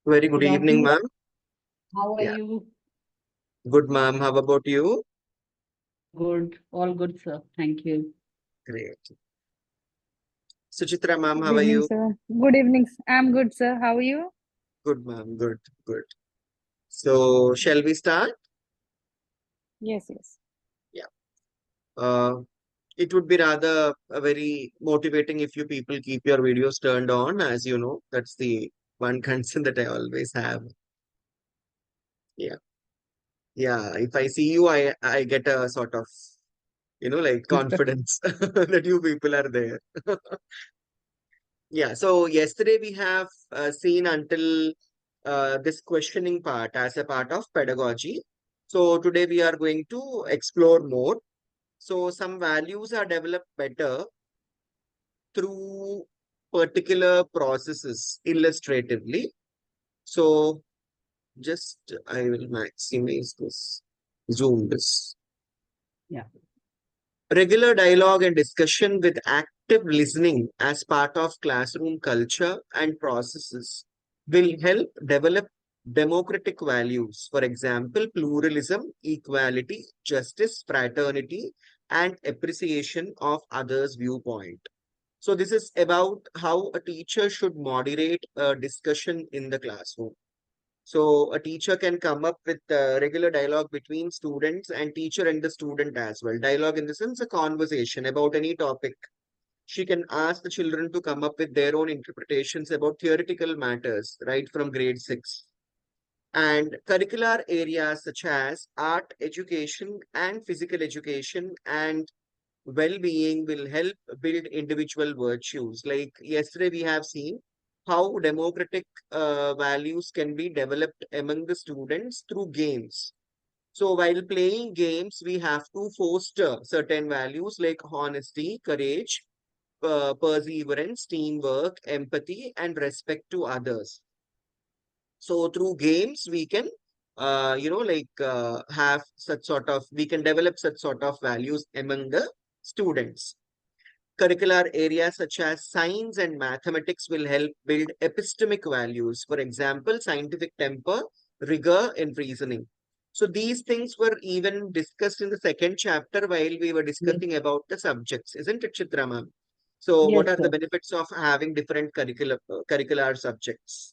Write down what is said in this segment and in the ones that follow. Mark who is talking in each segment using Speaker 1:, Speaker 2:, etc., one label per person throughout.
Speaker 1: Very good
Speaker 2: Good
Speaker 1: evening,
Speaker 2: afternoon.
Speaker 1: ma'am.
Speaker 2: How are
Speaker 1: Yeah,
Speaker 2: you?
Speaker 1: good, ma'am. How about you?
Speaker 2: Good. All good, sir. Thank you.
Speaker 1: Great. Suchitra, ma'am,
Speaker 3: Good
Speaker 1: how are
Speaker 3: evening,
Speaker 1: you?
Speaker 3: sir. Good evening. I'm good, sir. How are you?
Speaker 1: Good, ma'am. Good, good. So, shall we start?
Speaker 3: Yes, yes.
Speaker 1: Yeah. Uh, it would be rather very motivating if you people keep your videos turned on, as you know. That's the one concern that I always have. Yeah. Yeah. If I see you, I get a sort of, like confidence that you people are there. Yeah, so yesterday we have seen until this questioning part as a part of pedagogy. So today we are going to explore more. So some values are developed better through particular processes illustratively. So just I will maximize this, zoom this.
Speaker 2: Yeah.
Speaker 1: Regular dialogue and discussion with active listening as part of classroom culture and processes will help develop democratic values. For example, pluralism, equality, justice, fraternity, and appreciation of others' viewpoint. So, this is about how a teacher should moderate a discussion in the classroom. So a teacher can come up with regular dialogue between students and teacher and the student as well. Dialogue in the sense a conversation about any topic. She can ask the children to come up with their own interpretations about theoretical matters, right from grade 6. And curricular areas such as art education and physical education and well-being will help build individual virtues. Like yesterday, we have seen how democratic values can be developed among the students through games. So while playing games, we have to foster certain values like honesty, courage, perseverance, teamwork, empathy, and respect to others. So through games, we can, have such sort of, we can develop such sort of values among the students. Curricular areas such as science and mathematics will help build epistemic values. For example, scientific temper, rigor, and reasoning. So these things were even discussed in the second chapter while we were
Speaker 2: Yes,
Speaker 1: discussing about the subjects, isn't it, Chitra ma'am? So
Speaker 2: yes,
Speaker 1: what are the
Speaker 2: sir.
Speaker 1: benefits of having different curricular subjects?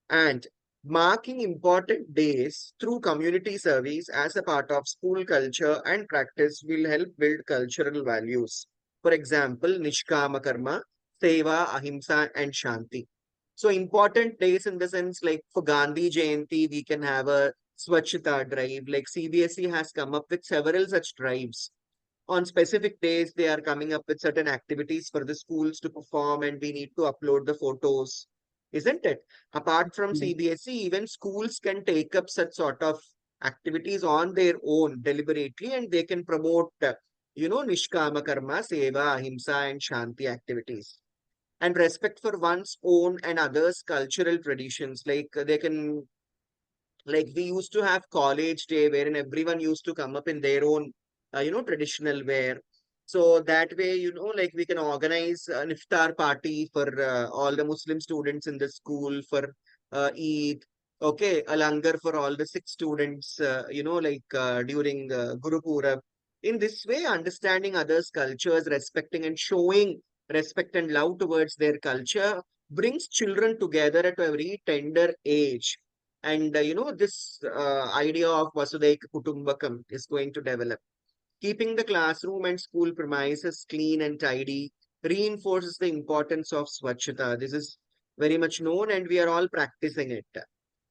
Speaker 1: And marking important days through community service as a part of school culture and practice will help build cultural values. For example, Nishkama Karma, Seva, Ahimsa, and Shanti. So important days in the sense like for Gandhi Jayanti, we can have a Swachhata drive. Like CBSE has come up with several such drives. On specific days, they are coming up with certain activities for the schools to perform, and we need to upload the photos, isn't it? Apart from
Speaker 2: Yes.
Speaker 1: CBSE, even schools can take up such sort of activities on their own deliberately, and they can promote, Nishkama Karma, Seva, Ahimsa, and Shanti activities. And respect for one's own and others' cultural traditions. Like they can, like we used to have college day wherein everyone used to come up in their own traditional wear. So that way, like we can organize an iftar party for all the Muslim students in the school for Eid. Okay, a langar for all the Sikh students, during Guru Purab. In this way, understanding others' cultures, respecting and showing respect and love towards their culture brings children together at a very tender age. And this idea of Vasudhaiva Kutumbakam is going to develop. Keeping the classroom and school premises clean and tidy reinforces the importance of Swachhata. This is very much known, and we are all practicing it.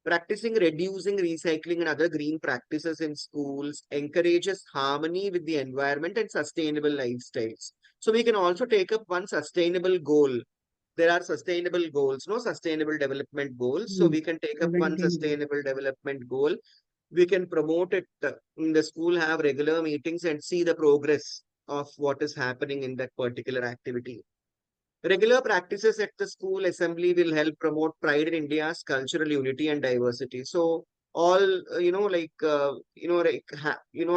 Speaker 1: Practicing reducing, recycling, and other green practices in schools encourages harmony with the environment and sustainable lifestyles. So we can also take up one sustainable goal. There are sustainable goals, no sustainable development goals. So
Speaker 2: Mm.
Speaker 1: we can take up one
Speaker 2: 17 days.
Speaker 1: sustainable development goal. We can promote it in the school, have regular meetings and see the progress of what is happening in that particular activity. Regular practices at the school assembly will help promote pride in India's cultural unity and diversity. So all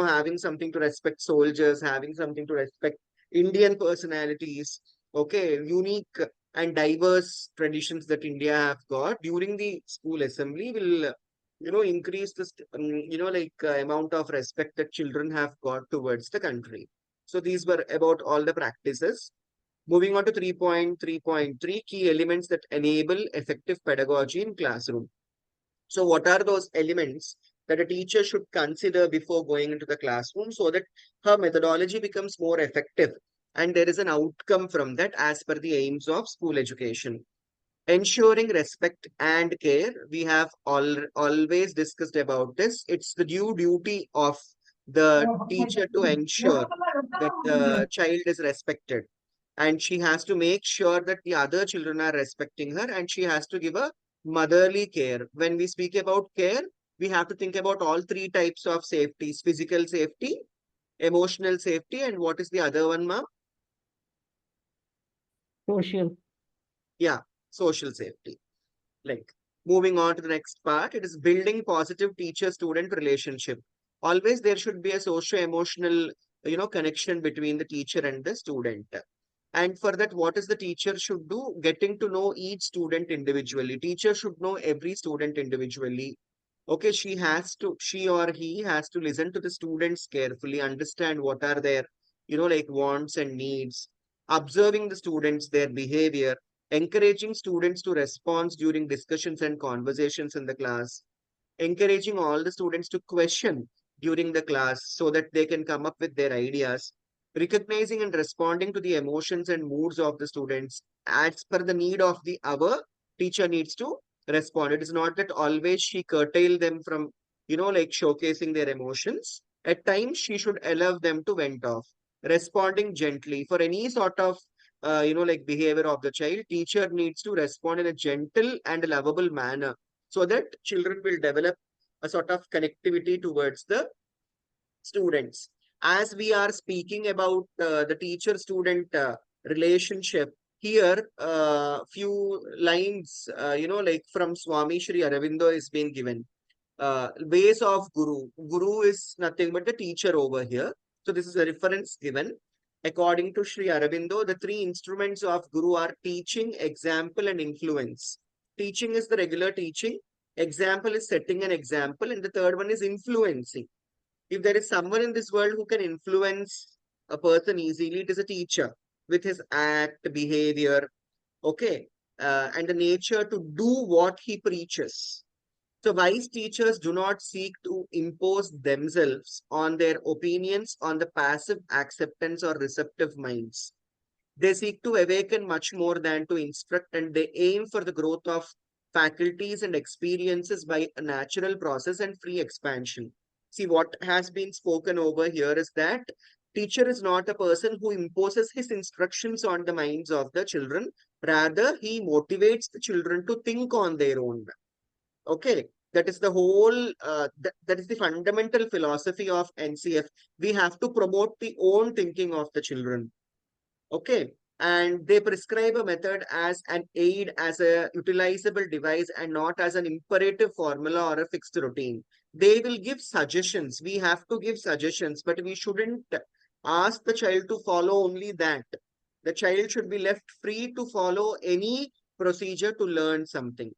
Speaker 1: having something to respect soldiers, having something to respect Indian personalities. Okay, unique. and diverse traditions that India have got during the school assembly will, increase this, amount of respect that children have got towards the country. So these were about all the practices. Moving on to 3.3.3, key elements that enable effective pedagogy in classroom. So what are those elements that a teacher should consider before going into the classroom so that her methodology becomes more effective and there is an outcome from that as per the aims of school education? Ensuring respect and care. We have always discussed about this. It's the duty of the teacher to ensure that the child is respected. And she has to make sure that the other children are respecting her, and she has to give a motherly care. When we speak about care, we have to think about all three types of safeties: physical safety, emotional safety, and what is the other one, ma'am?
Speaker 2: Social.
Speaker 1: Yeah, social safety. Like, moving on to the next part, it is building positive teacher-student relationship. Always there should be a socio-emotional, connection between the teacher and the student. And for that, what is the teacher should do? Getting to know each student individually. Teacher should know every student individually. Okay, she or he has to listen to the students carefully, understand what are their, wants and needs, observing the students, their behavior, encouraging students to respond during discussions and conversations in the class, encouraging all the students to question during the class so that they can come up with their ideas, recognizing and responding to the emotions and moods of the students as per the need of the hour. Teacher needs to respond. It is not that always she curtail them from, showcasing their emotions. At times, she should allow them to vent off, responding gently for any sort of behavior of the child. Teacher needs to respond in a gentle and lovable manner so that children will develop a sort of connectivity towards the students. As we are speaking about the teacher-student relationship, here few lines, from Swami Shri Aurobindo is being given. Ways of Guru. Guru is nothing but the teacher over here. So this is a reference given. According to Sri Aurobindo, the three instruments of Guru are teaching, example, and influence. Teaching is the regular teaching. Example is setting an example. And the third one is influencing. If there is someone in this world who can influence a person easily, it is a teacher with his act, behavior, okay, and the nature to do what he preaches. So wise teachers do not seek to impose themselves on their opinions on the passive acceptance or receptive minds. They seek to awaken much more than to instruct, and they aim for the growth of faculties and experiences by a natural process and free expansion. See, what has been spoken over here is that teacher is not a person who imposes his instructions on the minds of the children. Rather, he motivates the children to think on their own. Okay, that is the whole, that is the fundamental philosophy of NCF. We have to promote the own thinking of the children. Okay. And they prescribe a method as an aid, as a utilizable device, and not as an imperative formula or a fixed routine. They will give suggestions. We have to give suggestions, but we shouldn't ask the child to follow only that. The child should be left free to follow any procedure to learn something.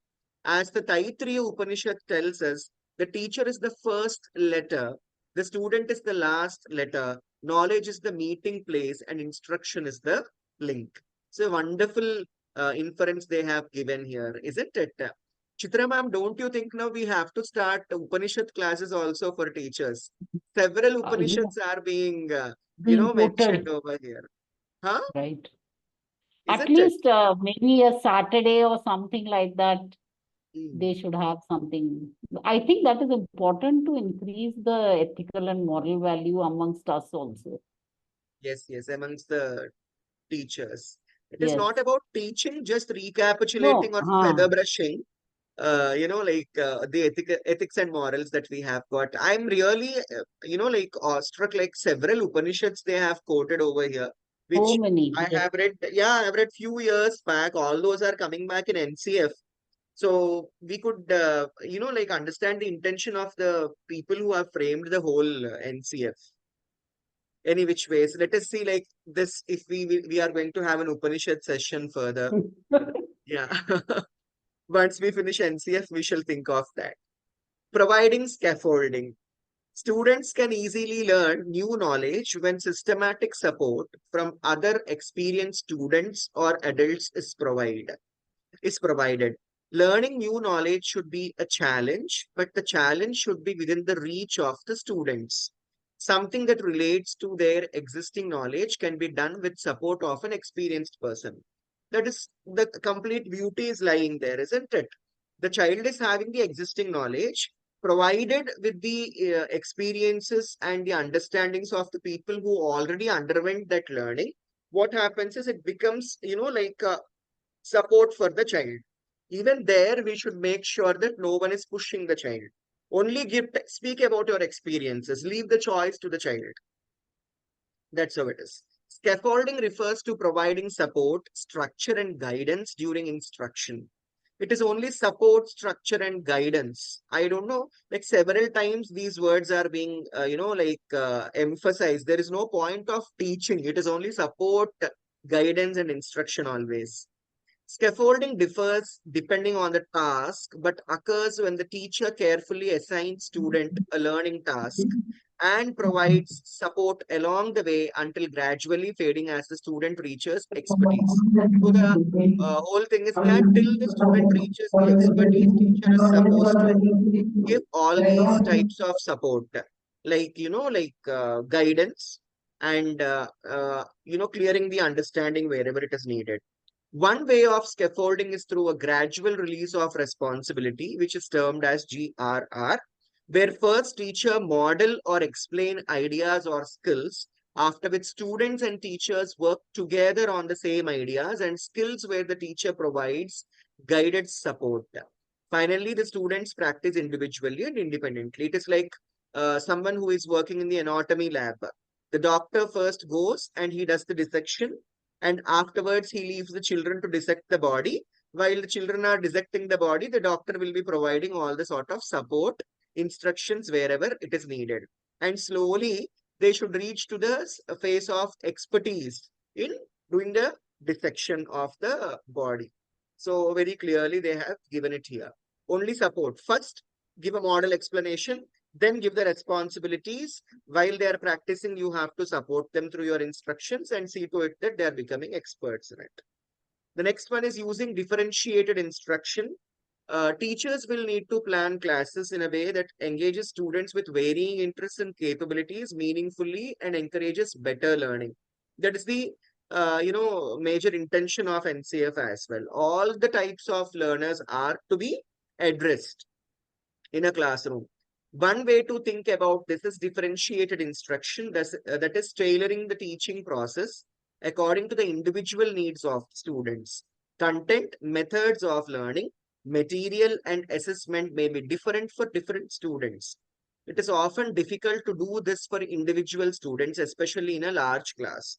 Speaker 1: As the Taittiriya Upanishad tells us, the teacher is the first letter, the student is the last letter, knowledge is the meeting place, and instruction is the link. So wonderful inference they have given here, isn't it? Chitra ma'am, don't you think now we have to start Upanishad classes also for teachers? Several
Speaker 2: Yeah,
Speaker 1: Upanishads are being,
Speaker 2: being
Speaker 1: mentioned
Speaker 2: quoted,
Speaker 1: over here. Huh?
Speaker 2: right? At
Speaker 1: Isn't it?
Speaker 2: least maybe a Saturday or something like that,
Speaker 1: Hmm.
Speaker 2: they should have something. I think that is important to increase the ethical and moral value amongst us also.
Speaker 1: Yes, yes, amongst the teachers. It is
Speaker 2: Yes.
Speaker 1: not about teaching, just recapitulating
Speaker 2: No,
Speaker 1: or feather brushing, the ethics and morals that we have got. I'm really, awestruck, like several Upanishads they have quoted over here,
Speaker 2: so
Speaker 1: which
Speaker 2: many.
Speaker 1: I
Speaker 2: Yes.
Speaker 1: have read. Yeah, I've read few years back. All those are coming back in NCF. So we could, understand the intention of the people who have framed the whole NCF. any which ways. Let us see like this if we are going to have an Upanishad session further. Yeah. Once we finish NCF, we shall think of that. Providing scaffolding. Students can easily learn new knowledge when systematic support from other experienced students or adults is provided. Learning new knowledge should be a challenge, but the challenge should be within the reach of the students. Something that relates to their existing knowledge can be done with support of an experienced person. That is, the complete beauty is lying there, isn't it? The child is having the existing knowledge, provided with the experiences and the understandings of the people who already underwent that learning. What happens is it becomes, like support for the child. Even there, we should make sure that no one is pushing the child. Only speak about your experiences, leave the choice to the child. That's how it is. Scaffolding refers to providing support, structure, and guidance during instruction. It is only support, structure, and guidance. I don't know, like several times these words are being, emphasized. There is no point of teaching. It is only support, guidance, and instruction always. Scaffolding differs depending on the task, but occurs when the teacher carefully assigns student a learning task and provides support along the way until gradually fading as the student reaches expertise. So the whole thing is that till the student reaches the expertise, teacher is supposed to give all these types of support, like, guidance and, clearing the understanding wherever it is needed. One way of scaffolding is through a gradual release of responsibility, which is termed as GRR, where first teacher model or explain ideas or skills, after which students and teachers work together on the same ideas and skills where the teacher provides guided support. Finally, the students practice individually and independently. It is like someone who is working in the anatomy lab. The doctor first goes and he does the dissection, and afterwards he leaves the children to dissect the body. While the children are dissecting the body, the doctor will be providing all the sort of support, instructions wherever it is needed. And slowly they should reach to the phase of expertise in doing the dissection of the body. So very clearly they have given it here. Only support. First, give a model explanation, then give the responsibilities. While they are practicing, you have to support them through your instructions and see to it that they are becoming experts in it. The next one is using differentiated instruction. Teachers will need to plan classes in a way that engages students with varying interests and capabilities meaningfully and encourages better learning. That is the major intention of NCF as well. All the types of learners are to be addressed in a classroom. One way to think about this is differentiated instruction, that is tailoring the teaching process according to the individual needs of students. Content, methods of learning, material, and assessment may be different for different students. It is often difficult to do this for individual students, especially in a large class.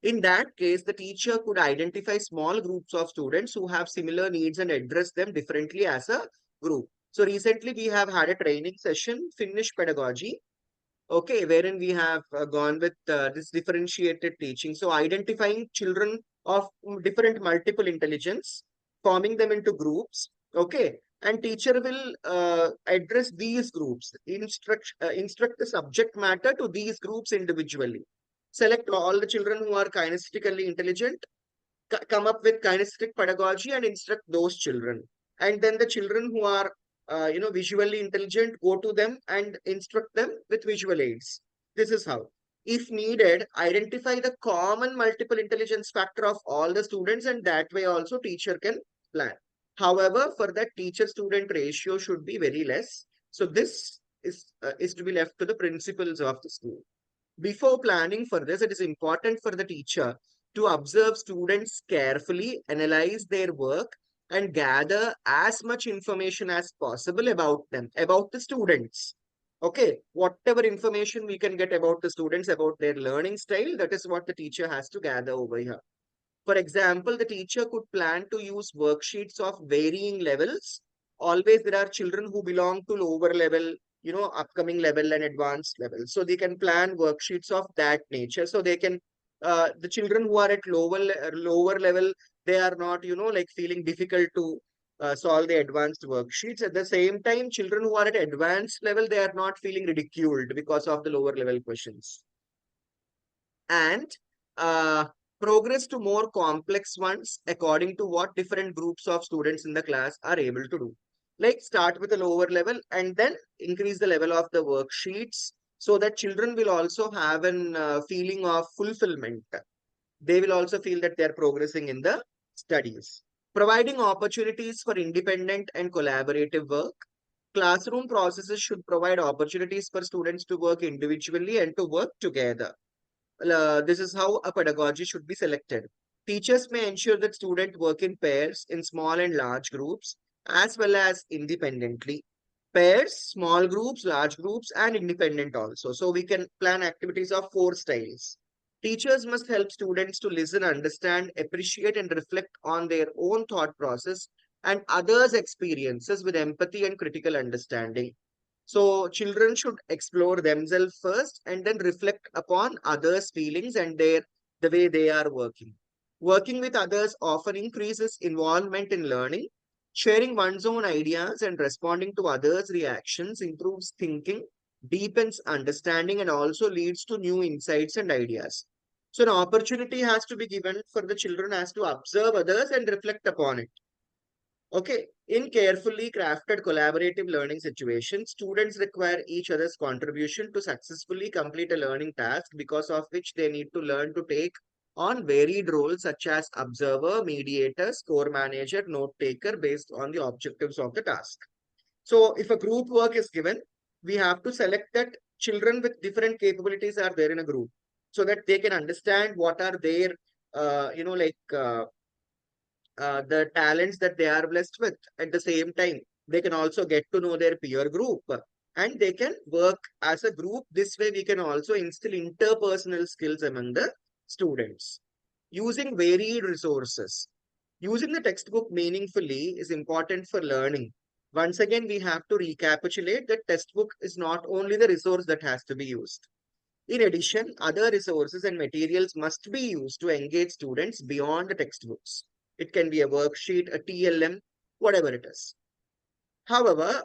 Speaker 1: In that case, the teacher could identify small groups of students who have similar needs and address them differently as a group. So recently we have had a training session, Finnish pedagogy, okay, wherein we have gone with this differentiated teaching. So identifying children of different multiple intelligence, forming them into groups, okay, and teacher will address these groups, instruct the subject matter to these groups individually. Select all the children who are kinesthetically intelligent, come up with kinesthetic pedagogy and instruct those children. And then the children who are visually intelligent, go to them and instruct them with visual aids. This is how. If needed, identify the common multiple intelligence factor of all the students, and that way also teacher can plan. However, for that, teacher student ratio should be very less. So this is to be left to the principals of the school. Before planning for this, it is important for the teacher to observe students carefully, analyze their work, and gather as much information as possible about them, about the students. Okay, whatever information we can get about the students, about their learning style, that is what the teacher has to gather over here. For example, the teacher could plan to use worksheets of varying levels. Always there are children who belong to lower level, upcoming level and advanced level. So they can plan worksheets of that nature. So they can, the children who are at lower level, they are not, like feeling difficult to solve the advanced worksheets. At the same time, children who are at advanced level, they are not feeling ridiculed because of the lower level questions. And uh, progress to more complex ones according to what different groups of students in the class are able to do. Like start with a lower level and then increase the level of the worksheets so that children will also have an feeling of fulfillment. They will also feel that they are progressing in the studies. Providing opportunities for independent and collaborative work. Classroom processes should provide opportunities for students to work individually and to work together. This is how a pedagogy should be selected. Teachers may ensure that students work in pairs, in small and large groups, as well as independently. Pairs, small groups, large groups, and independent also. So we can plan activities of 4 styles. Teachers must help students to listen, understand, appreciate, and reflect on their own thought process and others' experiences with empathy and critical understanding. So children should explore themselves first and then reflect upon others' feelings and the way they are working. Working with others often increases involvement in learning. Sharing one's own ideas and responding to others' reactions improves thinking, deepens understanding, and also leads to new insights and ideas. So an opportunity has to be given for the children as to observe others and reflect upon it. Okay, in carefully crafted collaborative learning situations, students require each other's contribution to successfully complete a learning task, because of which they need to learn to take on varied roles such as observer, mediator, score manager, note taker based on the objectives of the task. So if a group work is given, we have to select that children with different capabilities are there in a group so that they can understand what are their, the talents that they are blessed with. At the same time, they can also get to know their peer group and they can work as a group. This way, we can also instill interpersonal skills among the students. Using varied resources. Using the textbook meaningfully is important for learning. Once again, we have to recapitulate that textbook is not only the resource that has to be used. In addition, other resources and materials must be used to engage students beyond the textbooks. It can be a worksheet, a TLM, whatever it is. However,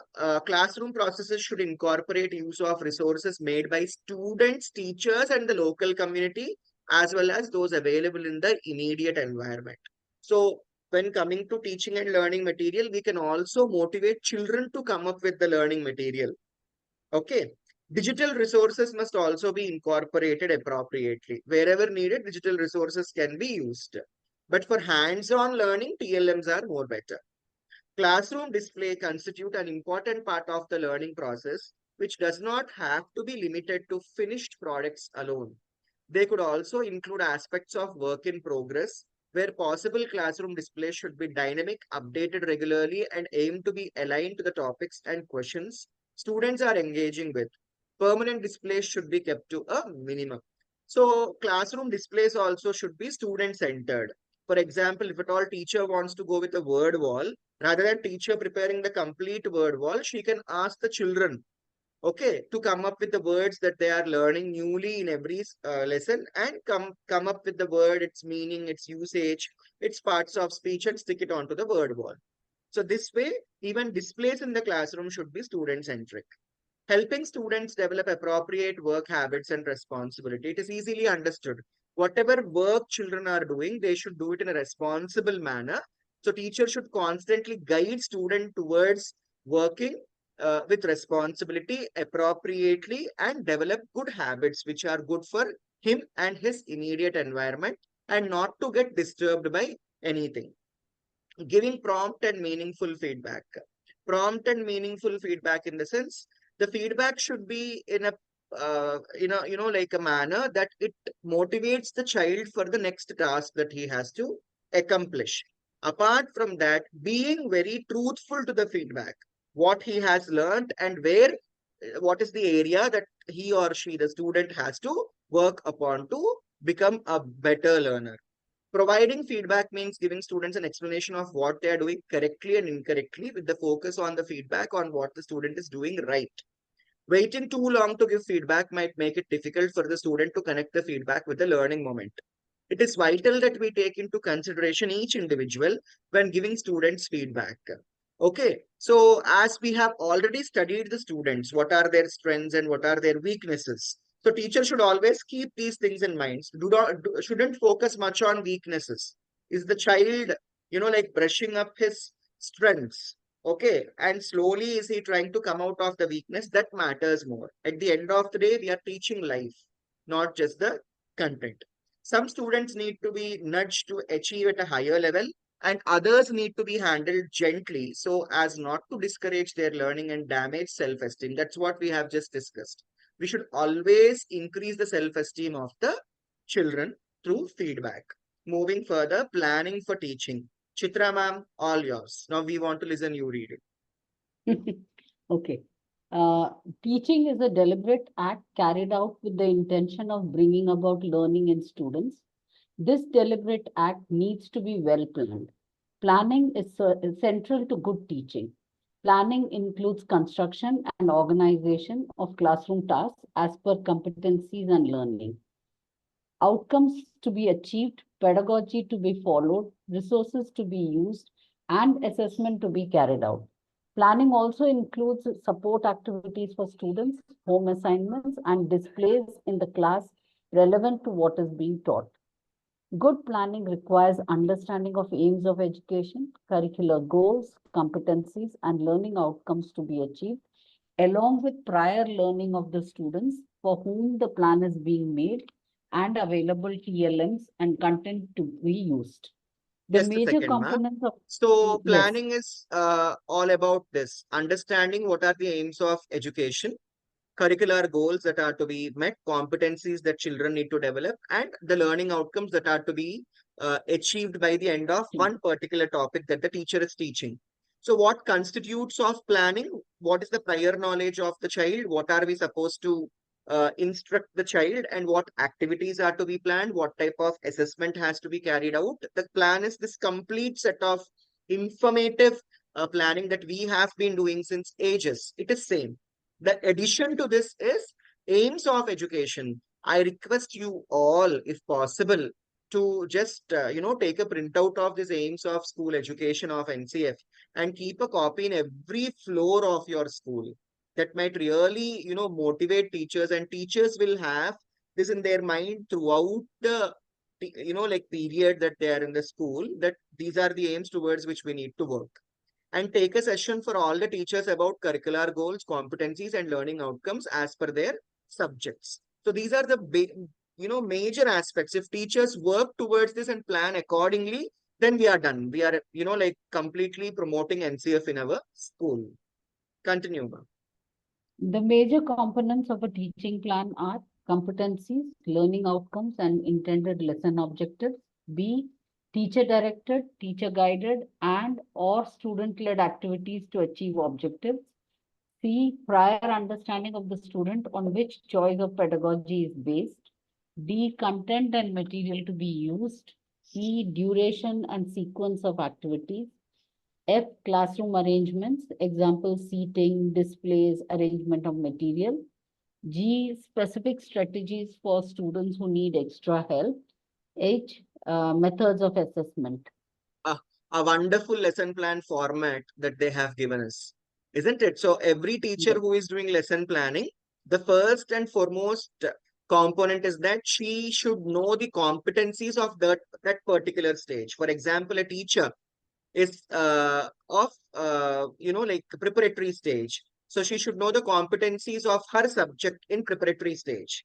Speaker 1: classroom processes should incorporate use of resources made by students, teachers, and the local community, as well as those available in the immediate environment. So, when coming to teaching and learning material, we can also motivate children to come up with the learning material. Okay. Digital resources must also be incorporated appropriately. Wherever needed, digital resources can be used. But for hands-on learning, TLMs are more better. Classroom display constitute an important part of the learning process, which does not have to be limited to finished products alone. They could also include aspects of work in progress, where possible classroom display should be dynamic, updated regularly, and aim to be aligned to the topics and questions students are engaging with. Permanent displays should be kept to a minimum. So classroom displays also should be student-centered. For example, if at all teacher wants to go with a word wall, rather than teacher preparing the complete word wall, she can ask the children, okay, to come up with the words that they are learning newly in every lesson, and come up with the word, its meaning, its usage, its parts of speech, and stick it onto the word wall. So this way, even displays in the classroom should be student-centric. Helping students develop appropriate work habits and responsibility. It is easily understood. Whatever work children are doing, they should do it in a responsible manner. So teachers should constantly guide student towards working with responsibility appropriately and develop good habits which are good for him and his immediate environment and not to get disturbed by anything. Giving prompt and meaningful feedback. Prompt and meaningful feedback in the sense, the feedback should be in a like a manner that it motivates the child for the next task that he has to accomplish. Apart from that, being very truthful to the feedback, what he has learned and what is the area that he or she, the student, has to work upon to become a better learner. Providing feedback means giving students an explanation of what they are doing correctly and incorrectly with the focus on the feedback on what the student is doing right. Waiting too long to give feedback might make it difficult for the student to connect the feedback with the learning moment. It is vital that we take into consideration each individual when giving students feedback. Okay, so as we have already studied the students, what are their strengths and what are their weaknesses? So teacher should always keep these things in mind. Shouldn't focus much on weaknesses. Is the child, like brushing up his strengths? Okay, and slowly is he trying to come out of the weakness? That matters more. At the end of the day, we are teaching life, not just the content. Some students need to be nudged to achieve at a higher level, and others need to be handled gently so as not to discourage their learning and damage self-esteem. That's what we have just discussed. We should always increase the self-esteem of the children through feedback. Moving further, planning for teaching. Chitra ma'am, all yours. Now we want to listen you read it.
Speaker 2: Okay. Teaching is a deliberate act carried out with the intention of bringing about learning in students. This deliberate act needs to be well planned. Planning is central to good teaching. Planning includes construction and organization of classroom tasks as per competencies and learning. Outcomes to be achieved, pedagogy to be followed, resources to be used, and assessment to be carried out. Planning also includes support activities for students, home assignments, and displays in the class relevant to what is being taught. Good planning requires understanding of aims of education, curricular goals, competencies, and learning outcomes to be achieved, along with prior learning of the students for whom the plan is being made and available TLMs and content to be used. The
Speaker 1: Just a
Speaker 2: major
Speaker 1: second, ma'am.
Speaker 2: components of
Speaker 1: So
Speaker 2: yes,
Speaker 1: planning is all about this, understanding what are the aims of education, curricular goals that are to be met, competencies that children need to develop, and the learning outcomes that are to be achieved by the end of one particular topic that the teacher is teaching. So what constitutes of planning? What is the prior knowledge of the child? What are we supposed to instruct the child, and what activities are to be planned? What type of assessment has to be carried out? The plan is this complete set of informative planning that we have been doing since ages. It is same. The addition to this is aims of education. I request you all, if possible, to just take a printout of these aims of school education of NCF and keep a copy in every floor of your school. That might really motivate teachers, and teachers will have this in their mind throughout the period that they are in the school, that these are the aims towards which we need to work, and take a session for all the teachers about curricular goals, competencies, and learning outcomes as per their subjects. So these are the major aspects. If teachers work towards this and plan accordingly, then we are done. We are completely promoting NCF in our school. Continue, ma'am.
Speaker 2: the major components of a teaching plan are competencies, learning outcomes, and intended lesson objectives. B, teacher-directed, teacher-guided, and/or student-led activities to achieve objectives. C, prior understanding of the student on which choice of pedagogy is based. D, content and material to be used. E, duration and sequence of activities. F, classroom arrangements, example, seating, displays, arrangement of material. G, specific strategies for students who need extra help. H, methods of assessment.
Speaker 1: A wonderful lesson plan format that they have given us, isn't it? So every teacher
Speaker 2: Yes.
Speaker 1: who is doing lesson planning, the first and foremost component is that she should know the competencies of that particular stage. For example, a teacher is of preparatory stage, so she should know the competencies of her subject in preparatory stage,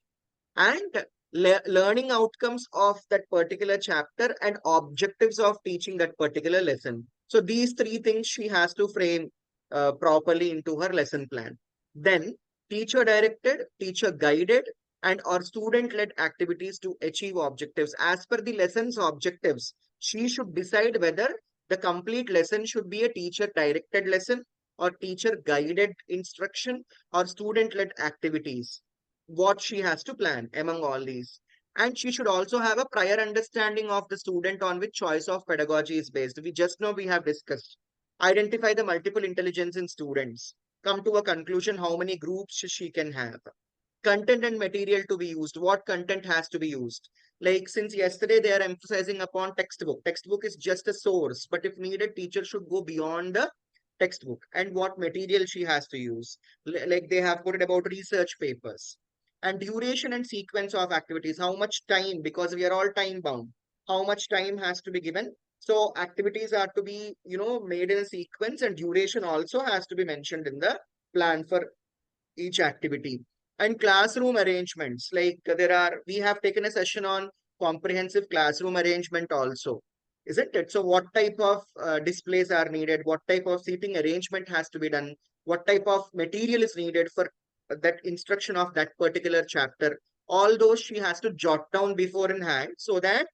Speaker 1: and learning outcomes of that particular chapter and objectives of teaching that particular lesson. So these three things she has to frame properly into her lesson plan. Then teacher directed, teacher guided, and or student led activities to achieve objectives. As per the lesson's objectives, she should decide whether the complete lesson should be a teacher directed lesson, or teacher guided instruction, or student led activities. What she has to plan among all these. And she should also have a prior understanding of the student on which choice of pedagogy is based. We just know we have discussed. Identify the multiple intelligence in students. come to a conclusion how many groups she can have. Content and material to be used. What content has to be used? Like since yesterday they are emphasizing upon textbook. Textbook is just a source, but if needed, teacher should go beyond the textbook. And what material she has to use. Like they have put it about research papers. And duration and sequence of activities. How much time, because we are all time bound. How much time has to be given? So activities are to be, made in a sequence, and duration also has to be mentioned in the plan for each activity. And classroom arrangements, like we have taken a session on comprehensive classroom arrangement also, isn't it? So what type of displays are needed, what type of seating arrangement has to be done, what type of material is needed for that instruction of that particular chapter, all those she has to jot down before in hand, so that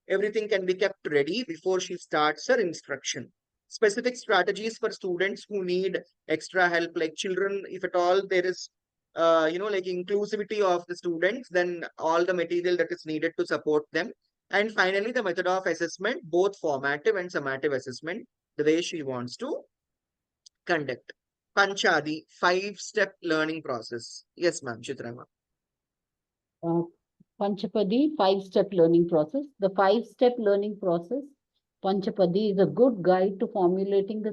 Speaker 1: everything can be kept ready before she starts her instruction. Specific strategies for students who need extra help, like children, if at all there is like inclusivity of the students, then all the material that is needed to support them. And finally, the method of assessment, both formative and summative assessment, the way she wants to conduct. Panchadi, 5-step learning process. Yes, ma'am, Chitra ma'am.
Speaker 2: Panchapadi, 5-step learning process. The 5-step learning process, Panchapadi, is a good guide to formulating the